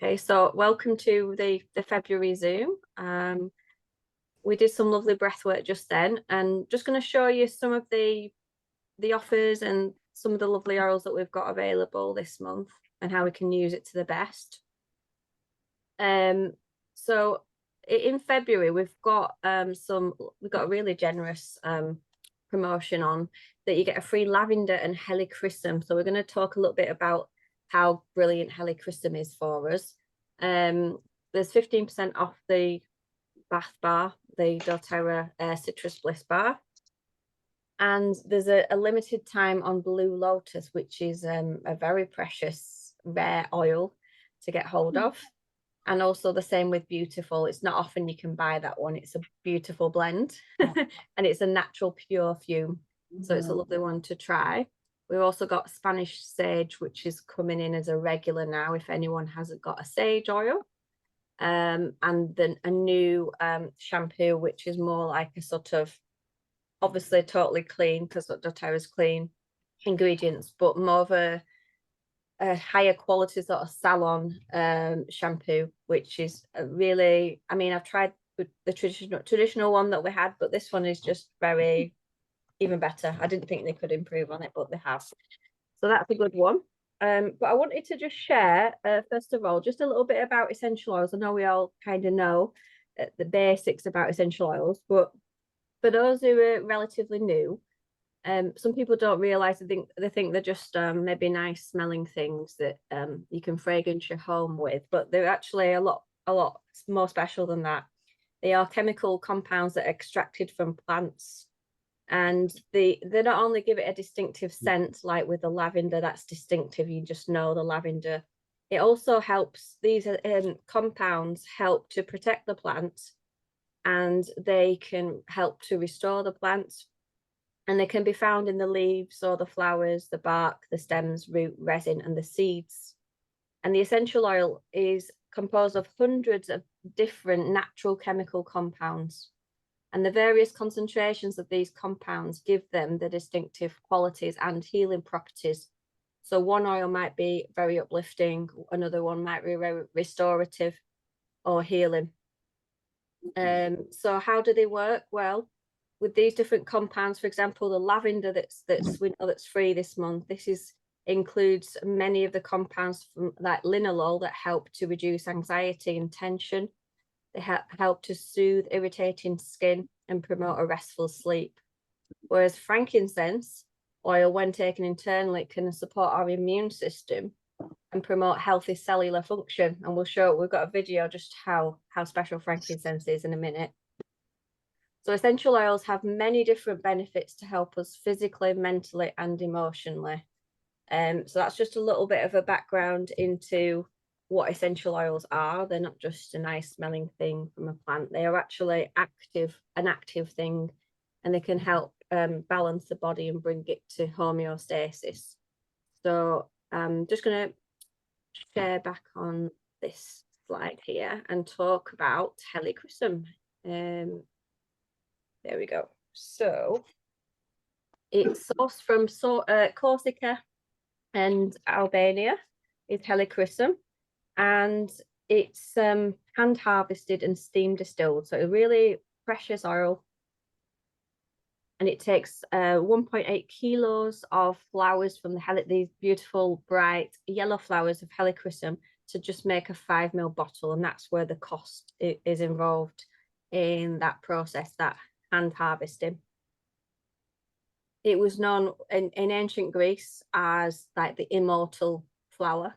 Okay, so welcome to the February Zoom. We did some lovely breath work just then, and just going to show you some of the offers and some of the lovely oils that we've got available this month and how we can use it to the best. So in February we've got a really generous promotion on that you get a free lavender and helichrysum. So we're going to talk a little bit about how brilliant helichrysum is for us. There's 15% off the bath bar, the doTERRA Citrus Bliss bar. And there's a limited time on Blue Lotus, which is a very precious, rare oil to get hold of. And also the same with Beautiful. It's not often you can buy that one. It's a beautiful blend and it's a natural pure fume. So it's a lovely one to try. We've also got Spanish sage, which is coming in as a regular now if anyone hasn't got a sage oil. And then a new shampoo, which is more like a sort of, obviously totally clean because doTERRA's clean ingredients, but more of a higher quality sort of salon shampoo, which is really, I mean, I've tried the traditional one that we had, but this one is just very even better. I didn't think they could improve on it, but they have. So that's a good one. But I wanted to just share, first of all, just a little bit about essential oils. I know we all kind of know the basics about essential oils, but for those who are relatively new, some people don't realize they think they're just maybe nice smelling things that you can fragrance your home with, but they're actually a lot more special than that. They are chemical compounds that are extracted from plants, and they not only give it a distinctive scent, like with the lavender, that's distinctive, you just know the lavender. It also helps, these compounds help to protect the plant, and they can help to restore the plant. And they can be found in the leaves or the flowers, the bark, the stems, root, resin, and the seeds. And the essential oil is composed of hundreds of different natural chemical compounds. And the various concentrations of these compounds give them the distinctive qualities and healing properties. So one oil might be very uplifting, another one might be very restorative or healing. So how do they work? Well, with these different compounds, for example, the lavender we know that's free this month, includes many of the compounds from like linalool that help to reduce anxiety and tension. They help to soothe irritating skin and promote a restful sleep. Whereas frankincense oil, when taken internally, can support our immune system and promote healthy cellular function. And we've got a video just how special frankincense is in a minute. So essential oils have many different benefits to help us physically, mentally, and emotionally. So that's just a little bit of a background into what essential oils are. They're not just a nice smelling thing from a plant. They are actually an active thing, and they can help balance the body and bring it to homeostasis. So I'm just going to share back on this slide here and talk about helichrysum. There we go. So it's sourced from Corsica and Albania. It's helichrysum, and it's hand harvested and steam distilled. So a really precious oil. And it takes 1.8 kilos of flowers from these beautiful, bright yellow flowers of helichrysum to just make a 5 ml bottle. And that's where the cost is involved in that process, that hand harvesting. It was known in ancient Greece as like the immortal flower,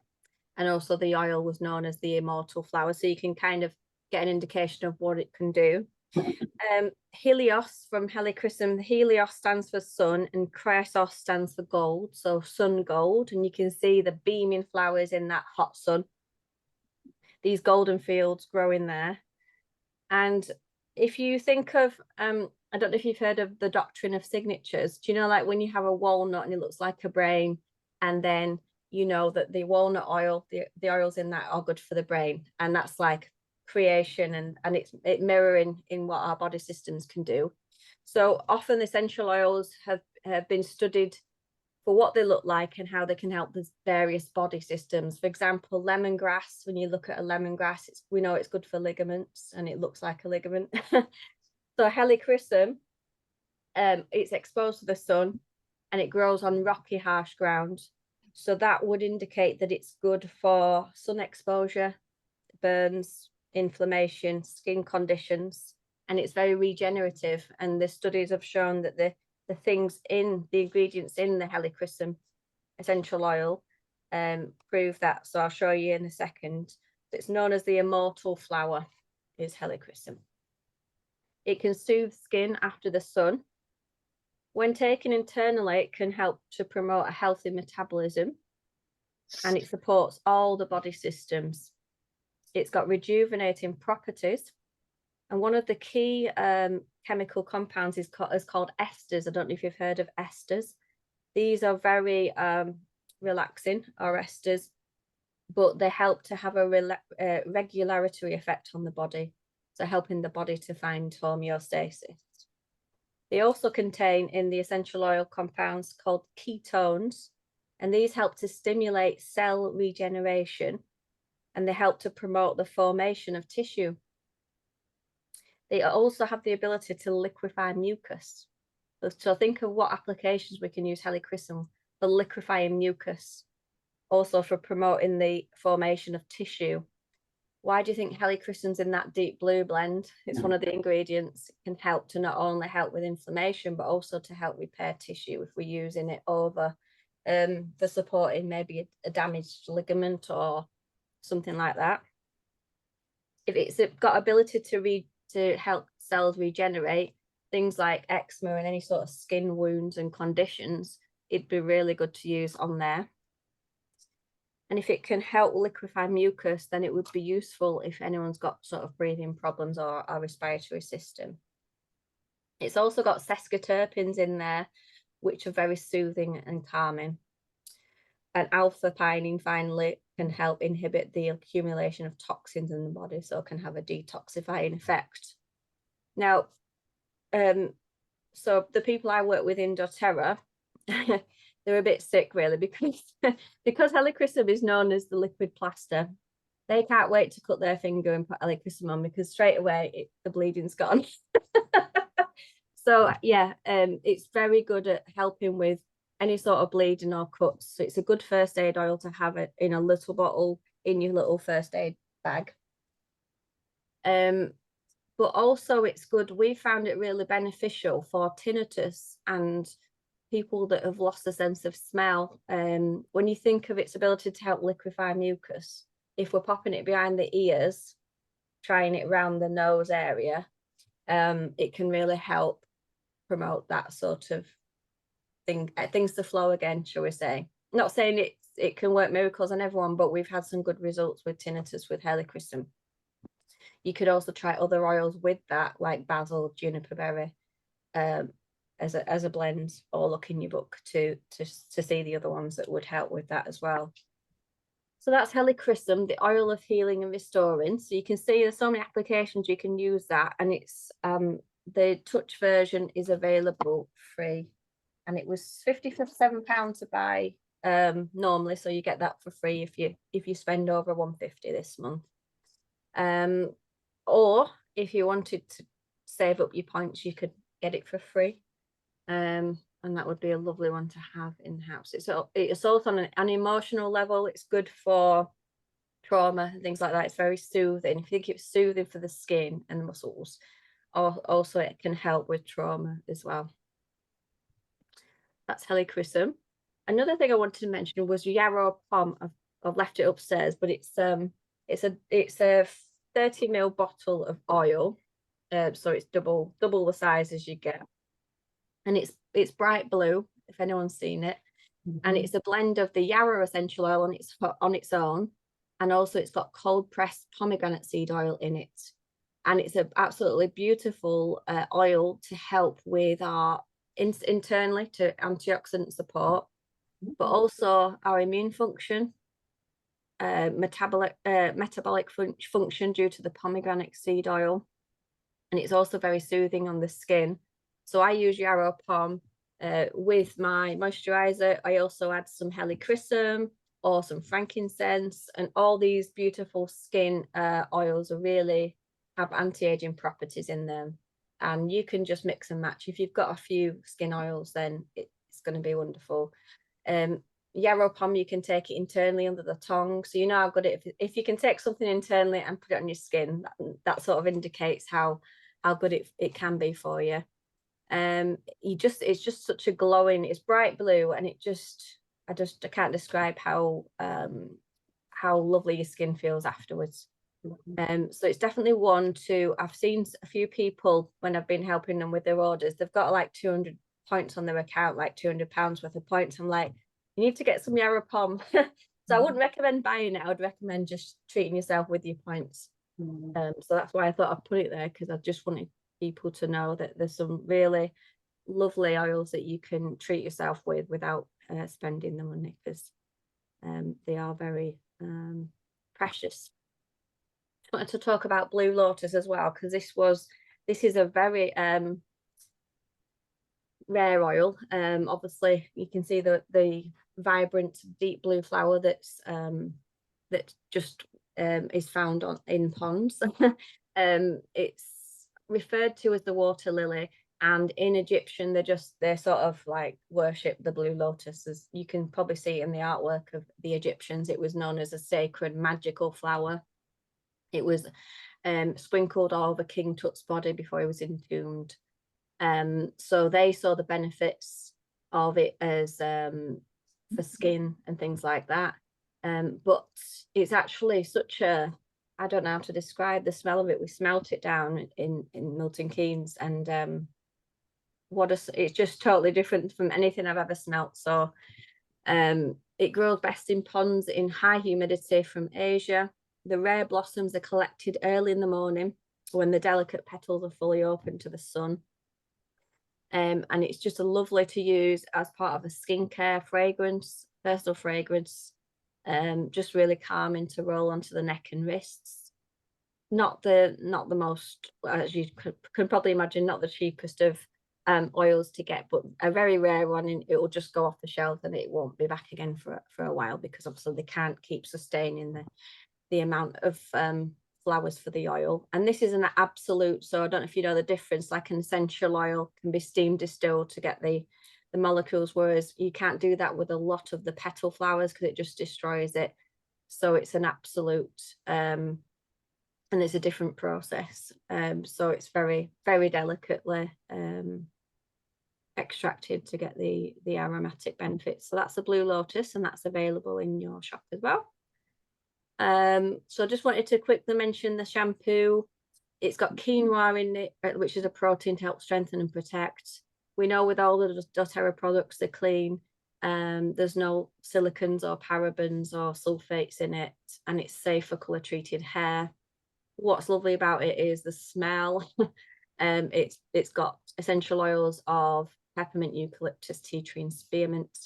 and also the oil was known as the immortal flower. So you can kind of get an indication of what it can do. Helios from helichrysum, Helios stands for sun and Chrysos stands for gold, so sun gold, and you can see the beaming flowers in that hot sun. These golden fields growing there. And if you think of I don't know if you've heard of the doctrine of signatures. Do you know, like when you have a walnut and it looks like a brain, and then you know that the walnut oil, the oils in that are good for the brain, and that's like creation, and it's mirroring in what our body systems can do. So often essential oils have been studied for what they look like and how they can help the various body systems. For example, lemongrass, when you look at a lemongrass, we know it's good for ligaments and it looks like a ligament. So helichrysum, it's exposed to the sun and it grows on rocky, harsh ground. So that would indicate that it's good for sun exposure, burns, inflammation, skin conditions, and it's very regenerative. And the studies have shown that the ingredients in the helichrysum essential oil prove that. So I'll show you in a second. It's known as the immortal flower, is helichrysum. It can soothe skin after the sun. When taken internally, it can help to promote a healthy metabolism, and it supports all the body systems. It's got rejuvenating properties. And one of the key chemical compounds is called esters. I don't know if you've heard of esters. These are very relaxing, or esters, but they help to have a regulatory effect on the body. So helping the body to find homeostasis. They also contain in the essential oil compounds called ketones, and these help to stimulate cell regeneration, and they help to promote the formation of tissue. They also have the ability to liquefy mucus. So think of what applications we can use helichrysum for: liquefying mucus, also for promoting the formation of tissue. Why do you think helichrysum's in that deep blue blend? It's one of the ingredients. It can help to not only help with inflammation, but also to help repair tissue if we're using it over for supporting maybe a damaged ligament or something like that. If it's got ability to help cells regenerate, things like eczema and any sort of skin wounds and conditions, it'd be really good to use on there. And if it can help liquefy mucus, then it would be useful if anyone's got sort of breathing problems or a respiratory system. It's also got sesquiterpenes in there, which are very soothing and calming. And alpha-pinene finally can help inhibit the accumulation of toxins in the body, so it can have a detoxifying effect. Now, so the people I work with in doTERRA, they're a bit sick really, because helichrysum is known as the liquid plaster. They can't wait to cut their finger and put helichrysum on, because straight away the bleeding's gone. So yeah, it's very good at helping with any sort of bleeding or cuts. So it's a good first aid oil to have it in a little bottle in your little first aid bag. But also it's good. We found it really beneficial for tinnitus and people that have lost the sense of smell. When you think of its ability to help liquefy mucus, if we're popping it behind the ears, trying it around the nose area, it can really help promote that sort of thing, things to flow again, shall we say. Not saying it can work miracles on everyone, but we've had some good results with tinnitus with helichrysum. You could also try other oils with that, like basil, juniper berry, as a blend, or look in your book to see the other ones that would help with that as well. So that's helichrysum, the oil of healing and restoring. So you can see there's so many applications you can use that, and it's the touch version is available free, and it was £57 to buy normally, so you get that for free if you spend over £150 this month. Or if you wanted to save up your points, you could get it for free. And that would be a lovely one to have in the house. It's also on an emotional level. It's good for trauma and things like that. It's very soothing. If you think it's soothing for the skin and the muscles, also it can help with trauma as well. That's helichrysum. Another thing I wanted to mention was yarrow pom. I've left it upstairs, but it's a 30 ml bottle of oil, so it's double the size as you get, and it's bright blue if anyone's seen it. And it's a blend of the yarrow essential oil on its own, and also it's got cold pressed pomegranate seed oil in it, and it's an absolutely beautiful oil to help with our internally to antioxidant support, but also our immune function, metabolic function due to the pomegranate seed oil. And it's also very soothing on the skin. So I use yarrow pom With my moisturizer, I also add some helichrysum or some frankincense, and all these beautiful skin oils are really have anti-aging properties in them, and you can just mix and match. If you've got a few skin oils, then it's going to be wonderful. Yarrow pom, you can take it internally under the tongue, so you know how good if you can take something internally and put it on your skin, that sort of indicates how good it can be for you. It's just such a glowing, it's bright blue, and I can't describe how lovely your skin feels afterwards. So it's definitely one to, I've seen a few people when I've been helping them with their orders, they've got like 200 points on their account, like £200 worth of points. I'm like, you need to get some Yarrow pom. So I wouldn't recommend buying it. I would recommend just treating yourself with your points. So that's why I thought I'd put it there, because I just wanted people to know that there's some really lovely oils that you can treat yourself with without spending the money, because they are very precious. I wanted to talk about Blue Lotus as well, because this is a very rare oil. Obviously you can see the vibrant deep blue flower that's that just is found in ponds. It's referred to as the water lily, and in Egyptian they sort of like worship the blue lotus. As you can probably see in the artwork of the Egyptians, it was known as a sacred magical flower. It was sprinkled all over King Tut's body before he was entombed. So they saw the benefits of it as for skin and things like that. But it's actually such a, I don't know how to describe the smell of it. We smelt it down in Milton Keynes, and it's just totally different from anything I've ever smelt. So it grows best in ponds in high humidity from Asia. The rare blossoms are collected early in the morning when the delicate petals are fully open to the sun. And it's just a lovely to use as part of a skincare fragrance, personal fragrance. Just really calming to roll onto the neck and wrists. Not the most, as you can probably imagine, not the cheapest of oils to get, but a very rare one, and it will just go off the shelf and it won't be back again for a while, because obviously they can't keep sustaining the amount of flowers for the oil. And this is an absolute, so I don't know if you know the difference, like an essential oil can be steam distilled to get the molecules, whereas you can't do that with a lot of the petal flowers because it just destroys it. So it's an absolute and it's a different process. So it's very, very delicately extracted to get the aromatic benefits. So that's a Blue Lotus, and that's available in your shop as well. So I just wanted to quickly mention the shampoo. It's got quinoa in it, which is a protein to help strengthen and protect. We know with all the doTERRA products, they're clean. There's no silicons or parabens or sulfates in it, and it's safe for colour treated hair. What's lovely about it is the smell. It's got essential oils of peppermint, eucalyptus, tea tree, and spearmint.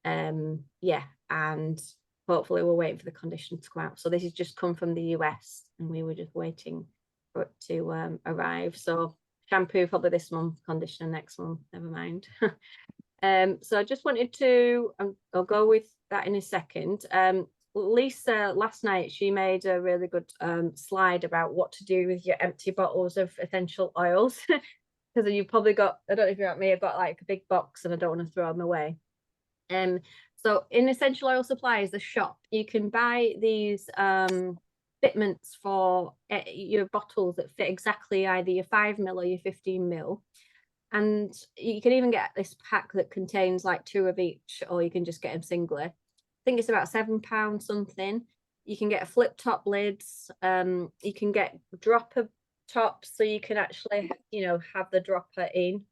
Yeah, and hopefully we're waiting for the conditioner to come out. So this has just come from the US, and we were just waiting for it to arrive. So shampoo probably this month, conditioner next month, never mind. So I just wanted to, I'll go with that in a second. Lisa, last night, she made a really good slide about what to do with your empty bottles of essential oils. Because you've probably got, I don't know if you're like me, I've got like a big box and I don't want to throw them away. So in Essential Oil Supplies, the shop, you can buy these fitments for your bottles that fit exactly either your 5ml or your 15ml. And you can even get this pack that contains like 2 of each, or you can just get them singly. I think it's about £7 something. You can get flip top lids. You can get dropper tops, so you can actually, have the dropper in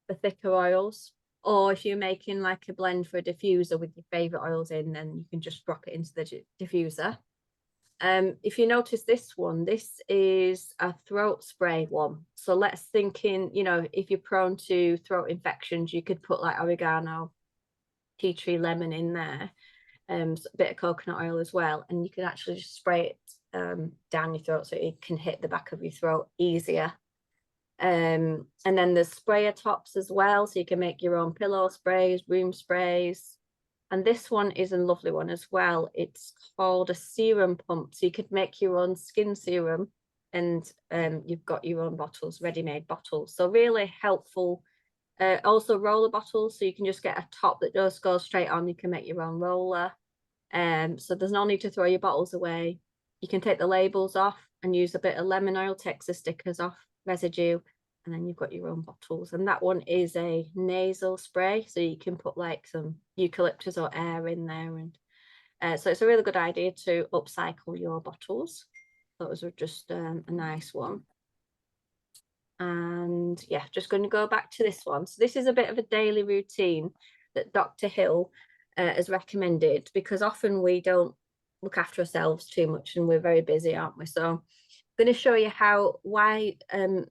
for thicker oils. Or if you're making like a blend for a diffuser with your favorite oils in, then you can just drop it into the diffuser. If you notice this one, this is a throat spray one. So let's think if you're prone to throat infections, you could put like oregano, tea tree, lemon in there, a bit of coconut oil as well, and you can actually just spray it down your throat so it can hit the back of your throat easier. And then there's sprayer tops as well, so you can make your own pillow sprays, room sprays. And this one is a lovely one as well. It's called a serum pump, so you could make your own skin serum, and you've got your own bottles, ready-made bottles, so really helpful. Also roller bottles, so you can just get a top that just goes straight on. You can make your own roller. So there's no need to throw your bottles away. You can take the labels off and use a bit of lemon oil, takes the stickers off, residue, and then you've got your own bottles. And that one is a nasal spray, so you can put like some eucalyptus or air in there. And so it's a really good idea to upcycle your bottles. Those are just a nice one. And yeah, just going to go back to this one. So this is a bit of a daily routine that Dr. Hill has recommended, because often we don't look after ourselves too much and we're very busy, aren't we? So I'm going to show you why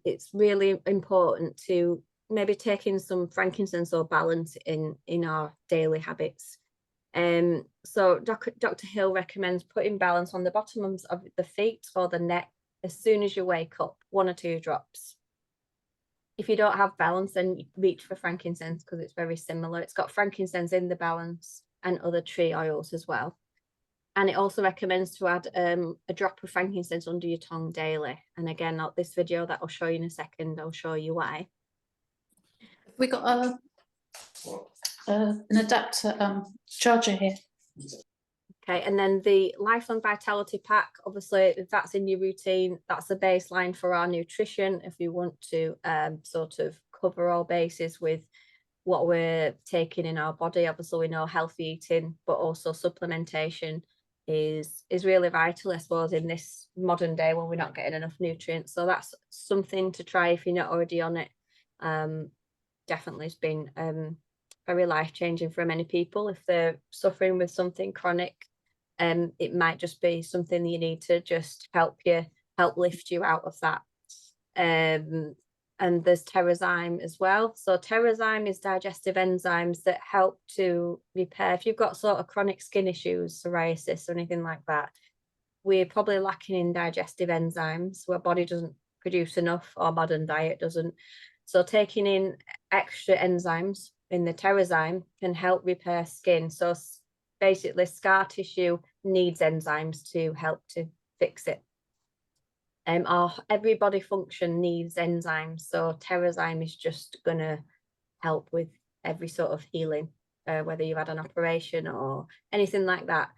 it's really important to maybe take in some frankincense or balance in our daily habits. So Dr. Hill recommends putting balance on the bottoms of the feet or the neck as soon as you wake up, 1 or 2 drops. If you don't have balance, then reach for frankincense, because it's very similar. It's got frankincense in the balance and other tree oils as well. And it also recommends to add a drop of frankincense under your tongue daily. And again, this video that I'll show you in a second, I'll show you why. We got an adapter charger here. Okay, and then the Lifelong Vitality Pack, obviously, if that's in your routine, that's the baseline for our nutrition. If you want to sort of cover all bases with what we're taking in our body, obviously we know healthy eating, but also supplementation is really vital, I suppose, in this modern day when we're not getting enough nutrients. So that's something to try if you're not already on it. Definitely has been very life-changing for many people. If they're suffering with something chronic, it might just be something you need to just help lift you out of that. And there's Terrazyme as well. So Terrazyme is digestive enzymes that help to repair. If you've got sort of chronic skin issues, psoriasis or anything like that, we're probably lacking in digestive enzymes. Our body doesn't produce enough, or modern diet doesn't. So taking in extra enzymes in the Terrazyme can help repair skin. So basically scar tissue needs enzymes to help to fix it. Every body function needs enzymes. So Terrazyme is just going to help with every sort of healing, whether you've had an operation or anything like that.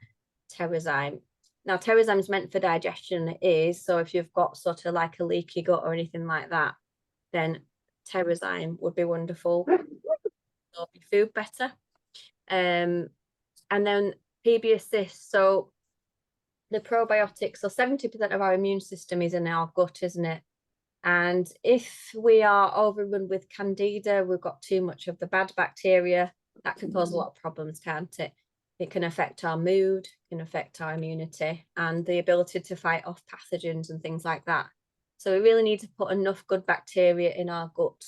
Terrazyme. Now, Terrazyme is meant for digestion, it is. So if you've got sort of like a leaky gut or anything like that, then Terrazyme would be wonderful. Absorb your food better. And then PB Assist. So the probiotics, so 70% of our immune system is in our gut, isn't it? And if we are overrun with candida, we've got too much of the bad bacteria, that can cause a lot of problems, can't it? It can affect our mood, can affect our immunity and the ability to fight off pathogens and things like that. So we really need to put enough good bacteria in our gut,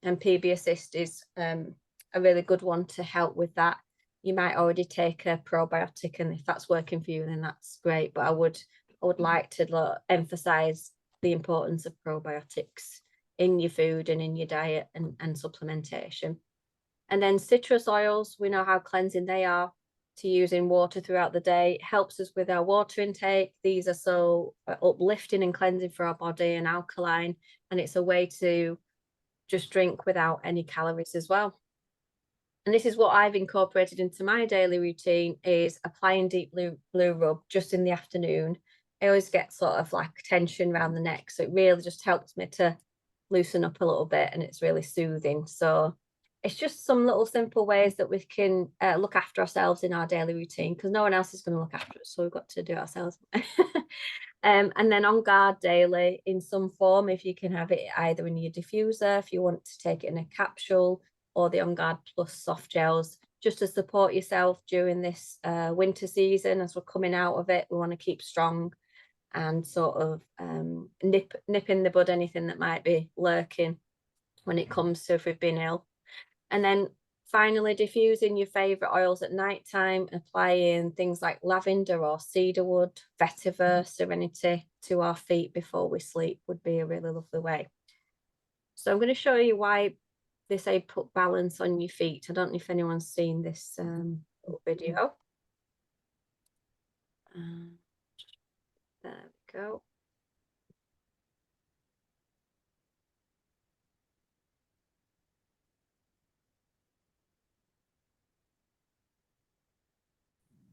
and PB Assist is a really good one to help with that. You might already take a probiotic, and if that's working for you, then that's great. But I would like to emphasize the importance of probiotics in your food and in your diet and supplementation. And then citrus oils, we know how cleansing they are to use in water throughout the day. It helps us with our water intake. These are so uplifting and cleansing for our body and alkaline, and it's a way to just drink without any calories as well. And this is what I've incorporated into my daily routine, is applying deep blue rub just in the afternoon. I always get sort of like tension around the neck, so it really just helps me to loosen up a little bit, and it's really soothing. So it's just some little simple ways that we can look after ourselves in our daily routine, because no one else is going to look after us, so we've got to do it ourselves. And then On Guard daily in some form, if you can have it either in your diffuser, if you want to take it in a capsule, or the On Guard Plus soft gels, just to support yourself during this winter season. As we're coming out of it, we want to keep strong and sort of nip in the bud anything that might be lurking when it comes to if we've been ill. And then finally, diffusing your favorite oils at night time, applying things like lavender or cedarwood, vetiver, serenity to our feet before we sleep would be a really lovely way. So I'm going to show you why they say put balance on your feet. I don't know if anyone's seen this little video. There we go.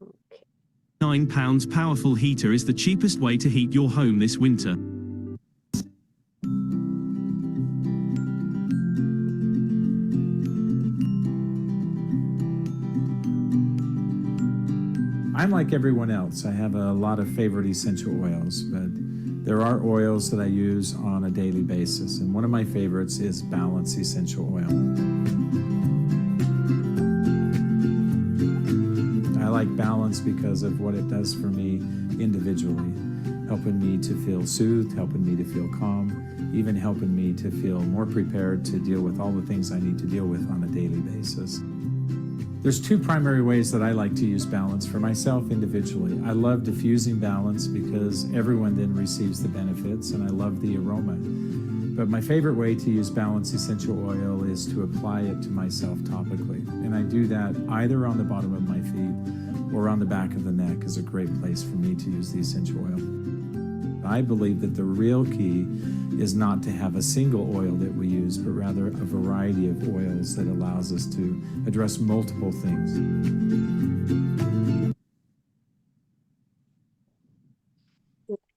Okay. £9 powerful heater is the cheapest way to heat your home this winter. I'm like everyone else. I have a lot of favorite essential oils, but there are oils that I use on a daily basis, and one of my favorites is Balance Essential Oil. I like Balance because of what it does for me individually, helping me to feel soothed, helping me to feel calm, even helping me to feel more prepared to deal with all the things I need to deal with on a daily basis. There's two primary ways that I like to use Balance for myself individually. I love diffusing Balance because everyone then receives the benefits, and I love the aroma. But my favorite way to use Balance Essential Oil is to apply it to myself topically. And I do that either on the bottom of my feet or on the back of the neck is a great place for me to use the essential oil. I believe that the real key is not to have a single oil that we use, but rather a variety of oils that allows us to address multiple things.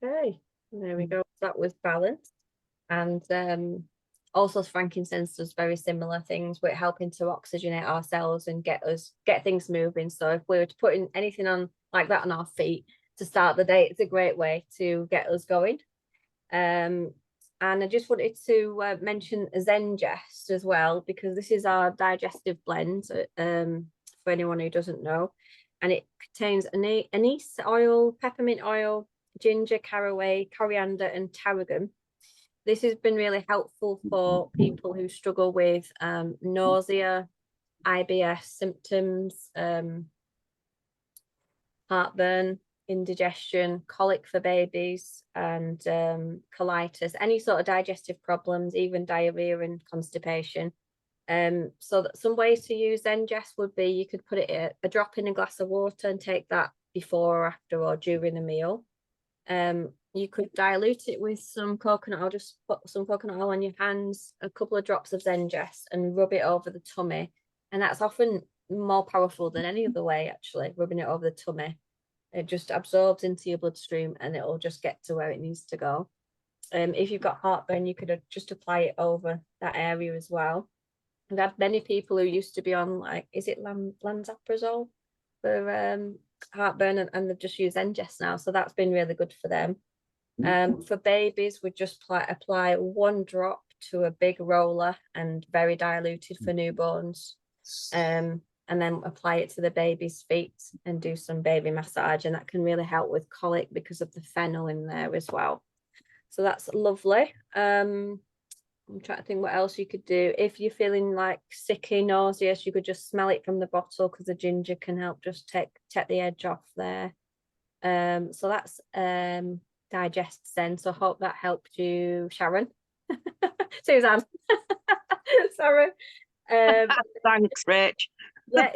Okay, there we go. That was Balance. And also frankincense does very similar things. We're helping to oxygenate our cells and get things moving. So if we were to put in anything on like that on our feet to start the day, it's a great way to get us going. And I just wanted to mention Zengest as well, because this is our digestive blend, for anyone who doesn't know. And it contains anise oil, peppermint oil, ginger, caraway, coriander, and tarragon. This has been really helpful for people who struggle with nausea, IBS symptoms, heartburn, indigestion, colic for babies, and colitis, any sort of digestive problems, even diarrhea and constipation. So that some ways to use Zengest would be you could put it a drop in a glass of water and take that before or after or during a meal. You could dilute it with some coconut oil, just put some coconut oil on your hands, a couple of drops of Zengest, and rub it over the tummy. And that's often more powerful than any other way, actually, rubbing it over the tummy. It just absorbs into your bloodstream and it'll just get to where it needs to go. If you've got heartburn, you could just apply it over that area as well. I've had many people who used to be on, like, is it Lansoprazole for heartburn, and they've just used Zengest now, so that's been really good for them. For babies, we just apply 1 drop to a big roller and very diluted for newborns, and then apply it to the baby's feet and do some baby massage, and that can really help with colic because of the fennel in there as well. So that's lovely. I'm trying to think what else you could do. If you're feeling like sicky, nauseous, you could just smell it from the bottle, because the ginger can help just take the edge off there. So that's Digest then. So I hope that helped you, Sharon. Suzanne. Sorry. Thanks, Rich. Yeah,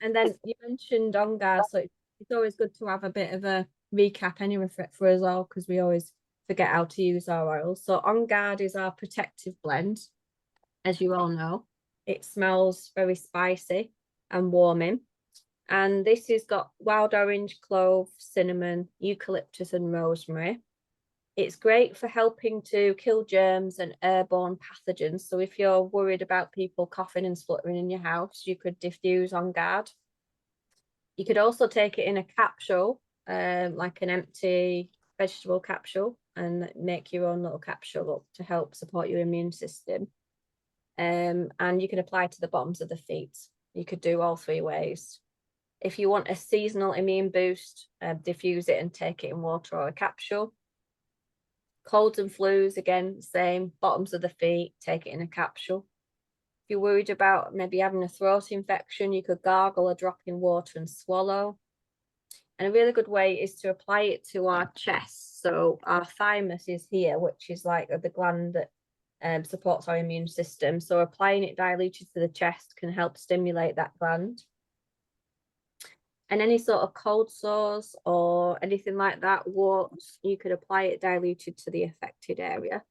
and then you mentioned On Guard, so it's always good to have a bit of a recap anyway for us all, because we always forget how to use our oils. So On Guard is our protective blend, as you all know. It smells very spicy and warming, and this has got wild orange, clove, cinnamon, eucalyptus, and rosemary. It's great for helping to kill germs and airborne pathogens. So if you're worried about people coughing and spluttering in your house, you could diffuse On Guard. You could also take it in a capsule, like an empty vegetable capsule, and make your own little capsule to help support your immune system. And you can apply to the bottoms of the feet. You could do all 3 ways. If you want a seasonal immune boost, diffuse it and take it in water or a capsule. Colds and flus, again, same, bottoms of the feet, take it in a capsule. If you're worried about maybe having a throat infection, you could gargle a drop in water and swallow. And a really good way is to apply it to our chest. So our thymus is here, which is like the gland that supports our immune system. So applying it diluted to the chest can help stimulate that gland. And any sort of cold sores or anything like that, warts, you could apply it diluted to the affected area.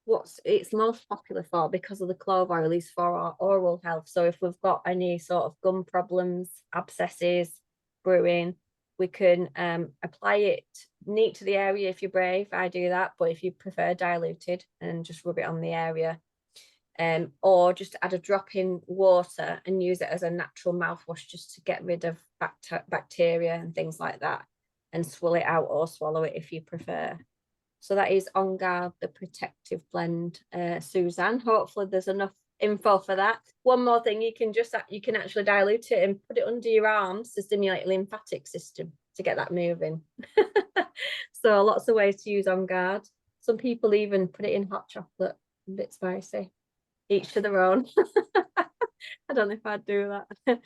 What's it's most popular for, because of the clove oil, is for our oral health. So if we've got any sort of gum problems, abscesses, brewing, we can apply it neat to the area if you're brave. I do that, but if you prefer diluted, and just rub it on the area. Or just add a drop in water and use it as a natural mouthwash just to get rid of bacteria and things like that, and swill it out or swallow it if you prefer. So that is On Guard, the protective blend, Suzanne. Hopefully there's enough info for that. One more thing, you can actually dilute it and put it under your arms to stimulate the lymphatic system to get that moving. So lots of ways to use On Guard. Some people even put it in hot chocolate, a bit spicy. Each to their own. I don't know if I'd do that.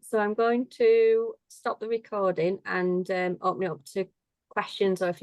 So I'm going to stop the recording and open it up to questions, or if